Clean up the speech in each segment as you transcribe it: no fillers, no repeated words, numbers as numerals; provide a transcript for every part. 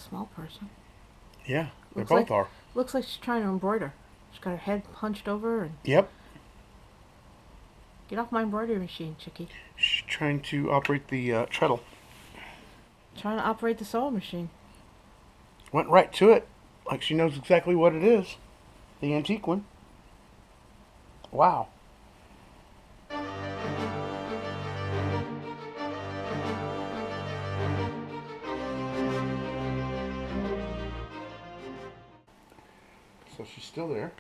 small person. Yeah, they Looks both like, are. Looks like she's trying to embroider. She's got her head hunched over and... Yep. Get off my embroidery machine, chickie. She's trying to operate the treadle. Trying to operate the sewing machine. Went right to it, like she knows exactly what it is. The antique one. Wow. So she's still there.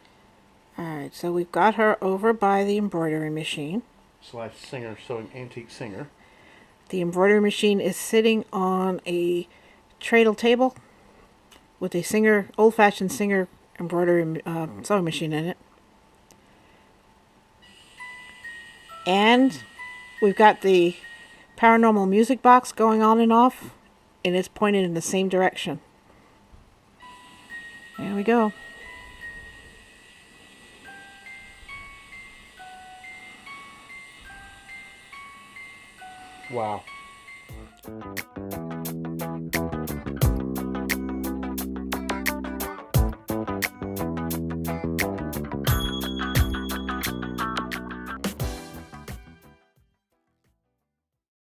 Alright, so we've got her over by the embroidery machine. Slash singer, sewing antique singer. The embroidery machine is sitting on a cradle table with a old-fashioned Singer embroidery sewing machine in it. And we've got the Paranormal music box going on and off, and it's pointed in the same direction. There we go. Wow.